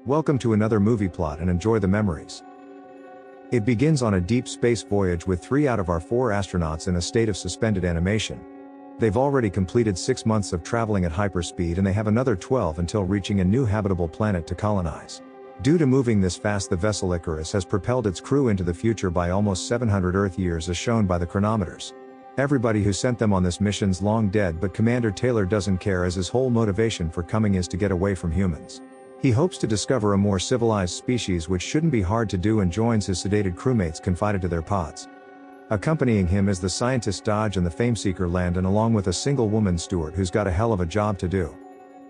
Welcome to another movie plot and enjoy the memories. It begins on a deep space voyage with 3 out of our 4 astronauts in a state of suspended animation. They've already completed 6 months of traveling at hyperspeed and they have another 12 until reaching a new habitable planet to colonize. Due to moving this fast, the vessel Icarus has propelled its crew into the future by almost 700 Earth years as shown by the chronometers. Everybody who sent them on this mission's long dead, but Commander Taylor doesn't care, as his whole motivation for coming is to get away from humans. He hopes to discover a more civilized species, which shouldn't be hard to do, and joins his sedated crewmates confided to their pods. Accompanying him is the scientist Dodge and the fameseeker Landon, along with a single woman steward who's got a hell of a job to do.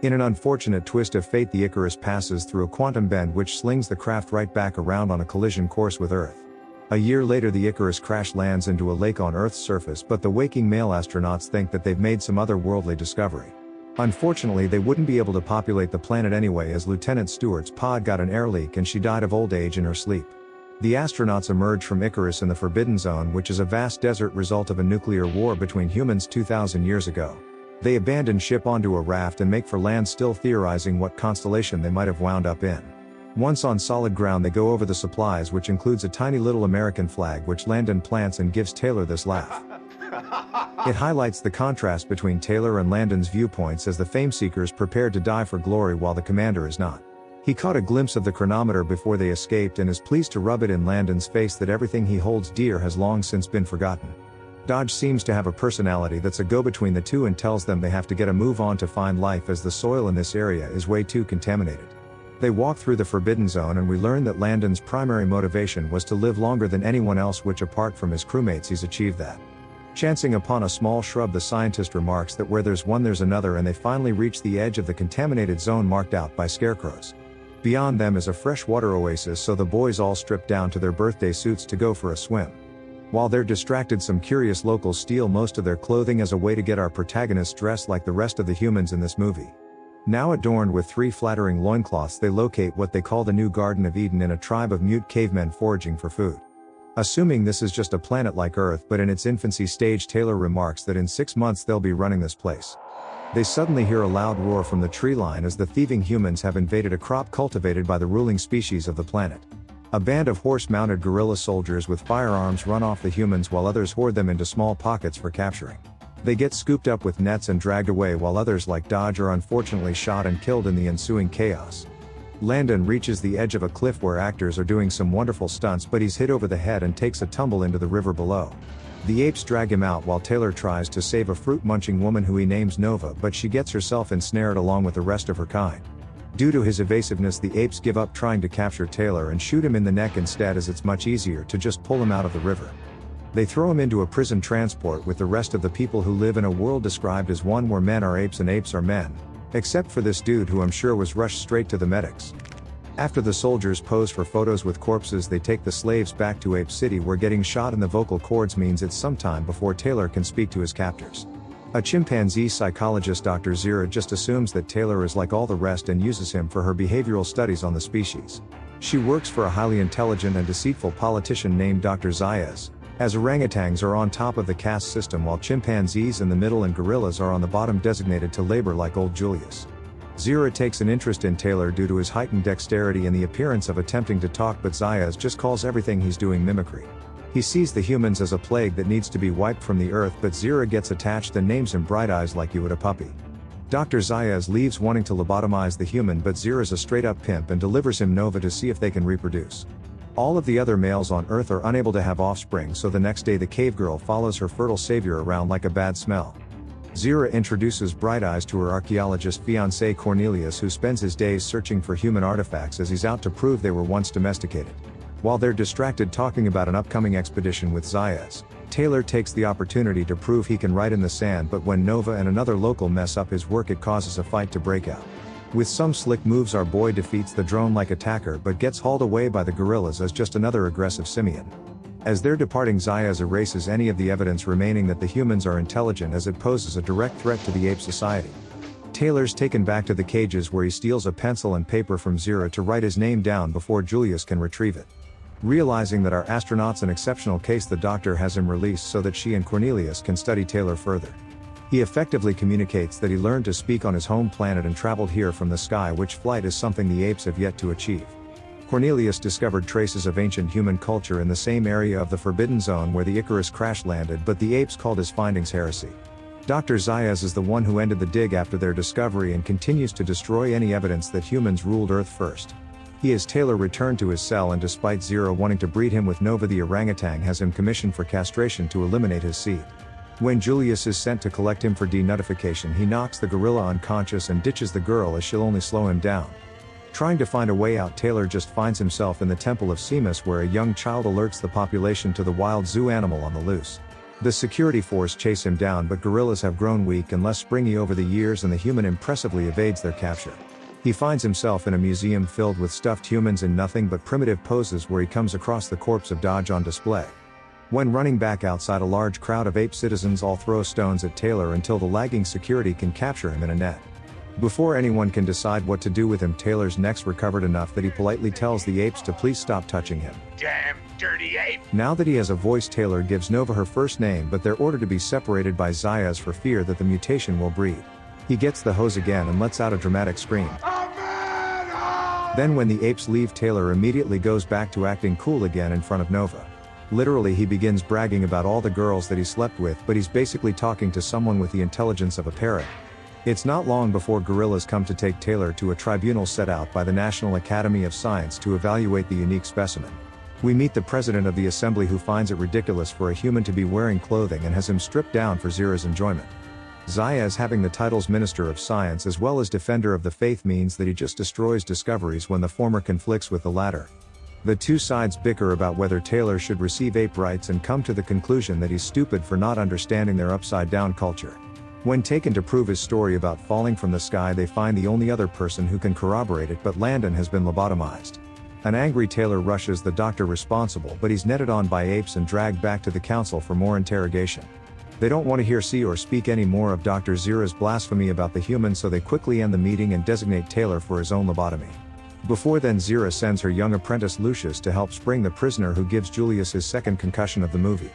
In an unfortunate twist of fate, the Icarus passes through a quantum bend which slings the craft right back around on a collision course with Earth. A year later, the Icarus crash lands into a lake on Earth's surface, but the waking male astronauts think that they've made some otherworldly discovery. Unfortunately, they wouldn't be able to populate the planet anyway, as Lieutenant Stewart's pod got an air leak and she died of old age in her sleep. The astronauts emerge from Icarus in the Forbidden Zone, which is a vast desert result of a nuclear war between humans 2,000 years ago. They abandon ship onto a raft and make for land, still theorizing what constellation they might have wound up in. Once on solid ground, they go over the supplies, which includes a tiny little American flag which Landon plants and gives Taylor this laugh. It highlights the contrast between Taylor and Landon's viewpoints as the fameseekers prepared to die for glory while the commander is not. He caught a glimpse of the chronometer before they escaped and is pleased to rub it in Landon's face that everything he holds dear has long since been forgotten. Dodge seems to have a personality that's a go-between the two and tells them they have to get a move on to find life, as the soil in this area is way too contaminated. They walk through the Forbidden Zone and we learn that Landon's primary motivation was to live longer than anyone else, which apart from his crewmates he's achieved that. Chancing upon a small shrub, the scientist remarks that where there's one there's another, and they finally reach the edge of the contaminated zone marked out by scarecrows. Beyond them is a freshwater oasis, so the boys all strip down to their birthday suits to go for a swim. While they're distracted, some curious locals steal most of their clothing as a way to get our protagonists dressed like the rest of the humans in this movie. Now adorned with 3 flattering loincloths, they locate what they call the new Garden of Eden in a tribe of mute cavemen foraging for food. Assuming this is just a planet like Earth but in its infancy stage, Taylor remarks that in 6 months they'll be running this place. They suddenly hear a loud roar from the tree line as the thieving humans have invaded a crop cultivated by the ruling species of the planet. A band of horse-mounted guerrilla soldiers with firearms run off the humans while others hoard them into small pockets for capturing. They get scooped up with nets and dragged away, while others like Dodge are unfortunately shot and killed in the ensuing chaos. Landon reaches the edge of a cliff where actors are doing some wonderful stunts, but he's hit over the head and takes a tumble into the river below. The apes drag him out while Taylor tries to save a fruit-munching woman who he names Nova, but she gets herself ensnared along with the rest of her kind. Due to his evasiveness, the apes give up trying to capture Taylor and shoot him in the neck instead, as it's much easier to just pull him out of the river. They throw him into a prison transport with the rest of the people who live in a world described as one where men are apes and apes are men. Except for this dude, who I'm sure was rushed straight to the medics. After the soldiers pose for photos with corpses, they take the slaves back to Ape City, where getting shot in the vocal cords means it's some time before Taylor can speak to his captors. A chimpanzee psychologist, Dr. Zira, just assumes that Taylor is like all the rest and uses him for her behavioral studies on the species. She works for a highly intelligent and deceitful politician named Dr. Zaius, as orangutans are on top of the caste system while chimpanzees in the middle and gorillas are on the bottom, designated to labor like old Julius. Zira takes an interest in Taylor due to his heightened dexterity and the appearance of attempting to talk, but Zaius just calls everything he's doing mimicry. He sees the humans as a plague that needs to be wiped from the earth, but Zira gets attached and names him Bright Eyes like you would a puppy. Dr. Zaius leaves wanting to lobotomize the human, but Zira's a straight-up pimp and delivers him Nova to see if they can reproduce. All of the other males on Earth are unable to have offspring, so the next day the cave girl follows her fertile savior around like a bad smell. Zira introduces Bright Eyes to her archaeologist fiancé Cornelius, who spends his days searching for human artifacts as he's out to prove they were once domesticated. While they're distracted talking about an upcoming expedition with Zaius, Taylor takes the opportunity to prove he can write in the sand, but when Nova and another local mess up his work, it causes a fight to break out. With some slick moves, our boy defeats the drone-like attacker but gets hauled away by the gorillas as just another aggressive simian. As they're departing, Zaius erases any of the evidence remaining that the humans are intelligent, as it poses a direct threat to the ape society. Taylor's taken back to the cages, where he steals a pencil and paper from Zira to write his name down before Julius can retrieve it. Realizing that our astronaut's an exceptional case, the doctor has him released so that she and Cornelius can study Taylor further. He effectively communicates that he learned to speak on his home planet and traveled here from the sky, which flight is something the apes have yet to achieve. Cornelius discovered traces of ancient human culture in the same area of the Forbidden Zone where the Icarus crash landed, but the apes called his findings heresy. Dr. Zaius is the one who ended the dig after their discovery and continues to destroy any evidence that humans ruled Earth first. He has Taylor returned to his cell, and despite Zira wanting to breed him with Nova the orangutan, has him commissioned for castration to eliminate his seed. When Julius is sent to collect him for denutification, he knocks the gorilla unconscious and ditches the girl as she'll only slow him down. Trying to find a way out, Taylor just finds himself in the Temple of Maximus, where a young child alerts the population to the wild zoo animal on the loose. The security force chase him down, but gorillas have grown weak and less springy over the years, and the human impressively evades their capture. He finds himself in a museum filled with stuffed humans in nothing but primitive poses, where he comes across the corpse of Dodge on display. When running back outside, a large crowd of ape citizens all throw stones at Taylor until the lagging security can capture him in a net. Before anyone can decide what to do with him, Taylor's neck's recovered enough that he politely tells the apes to please stop touching him. Damn dirty ape! Now that he has a voice, Taylor gives Nova her first name, but they're ordered to be separated by Zaius for fear that the mutation will breed. He gets the hose again and lets out a dramatic scream. Then when the apes leave, Taylor immediately goes back to acting cool again in front of Nova. Literally, he begins bragging about all the girls that he slept with, but he's basically talking to someone with the intelligence of a parrot. It's not long before gorillas come to take Taylor to a tribunal set out by the National Academy of Science to evaluate the unique specimen. We meet the president of the assembly, who finds it ridiculous for a human to be wearing clothing and has him stripped down for Zira's enjoyment. Zaius having the titles Minister of Science as well as Defender of the Faith means that he just destroys discoveries when the former conflicts with the latter. The two sides bicker about whether Taylor should receive ape rights and come to the conclusion that he's stupid for not understanding their upside-down culture. When taken to prove his story about falling from the sky, they find the only other person who can corroborate it, but Landon has been lobotomized. An angry Taylor rushes the doctor responsible, but he's netted on by apes and dragged back to the council for more interrogation. They don't want to hear, see, or speak any more of Dr. Zira's blasphemy about the humans, so they quickly end the meeting and designate Taylor for his own lobotomy. Before then, Zira sends her young apprentice Lucius to help spring the prisoner, who gives Julius his second concussion of the movie.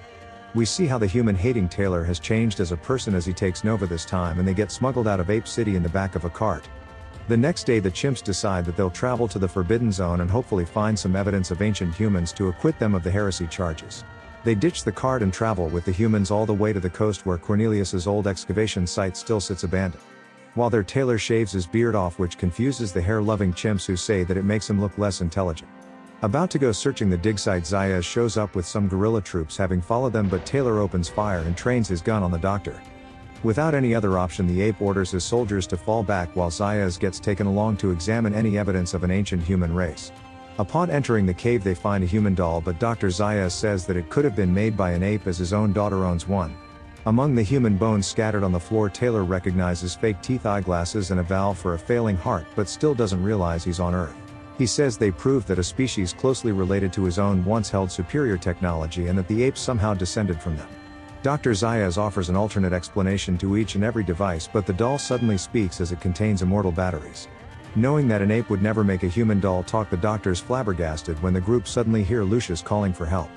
We see how the human-hating Taylor has changed as a person as he takes Nova this time, and they get smuggled out of Ape City in the back of a cart. The next day, the chimps decide that they'll travel to the Forbidden Zone and hopefully find some evidence of ancient humans to acquit them of the heresy charges. They ditch the cart and travel with the humans all the way to the coast, where Cornelius's old excavation site still sits abandoned. While there, Taylor shaves his beard off, which confuses the hair-loving chimps, who say that it makes him look less intelligent. About to go searching the dig site, Zaius shows up with some guerrilla troops having followed them, but Taylor opens fire and trains his gun on the doctor. Without any other option, the ape orders his soldiers to fall back while Zaius gets taken along to examine any evidence of an ancient human race. Upon entering the cave, they find a human doll, but Dr. Zaius says that it could have been made by an ape, as his own daughter owns one. Among the human bones scattered on the floor, Taylor recognizes fake teeth, eyeglasses, and a valve for a failing heart, but still doesn't realize he's on Earth. He says they proved that a species closely related to his own once held superior technology, and that the apes somehow descended from them. Dr. Zaius offers an alternate explanation to each and every device, but the doll suddenly speaks as it contains immortal batteries. Knowing that an ape would never make a human doll talk, the doctor's flabbergasted when the group suddenly hear Lucius calling for help.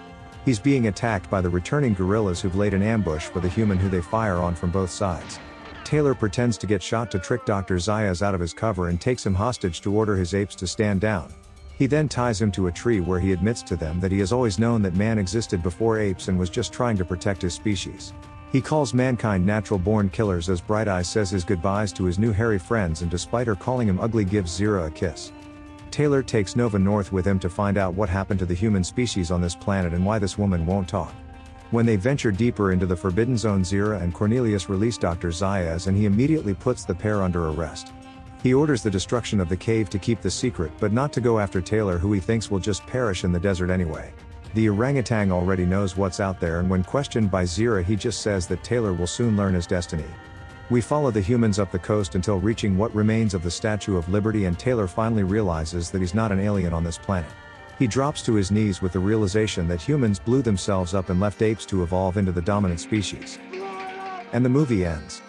He's being attacked by the returning guerrillas, who've laid an ambush for the human, who they fire on from both sides. Taylor pretends to get shot to trick Dr. Zaius out of his cover and takes him hostage to order his apes to stand down. He then ties him to a tree, where he admits to them that he has always known that man existed before apes and was just trying to protect his species. He calls mankind natural-born killers as Bright Eye says his goodbyes to his new hairy friends, and despite her calling him ugly, gives Zira a kiss. Taylor takes Nova north with him to find out what happened to the human species on this planet and why this woman won't talk. When they venture deeper into the Forbidden Zone, Zira and Cornelius release Dr. Zaius, and he immediately puts the pair under arrest. He orders the destruction of the cave to keep the secret, but not to go after Taylor, who he thinks will just perish in the desert anyway. The orangutan already knows what's out there, and when questioned by Zira, he just says that Taylor will soon learn his destiny. We follow the humans up the coast until reaching what remains of the Statue of Liberty, and Taylor finally realizes that he's not an alien on this planet. He drops to his knees with the realization that humans blew themselves up and left apes to evolve into the dominant species. And the movie ends.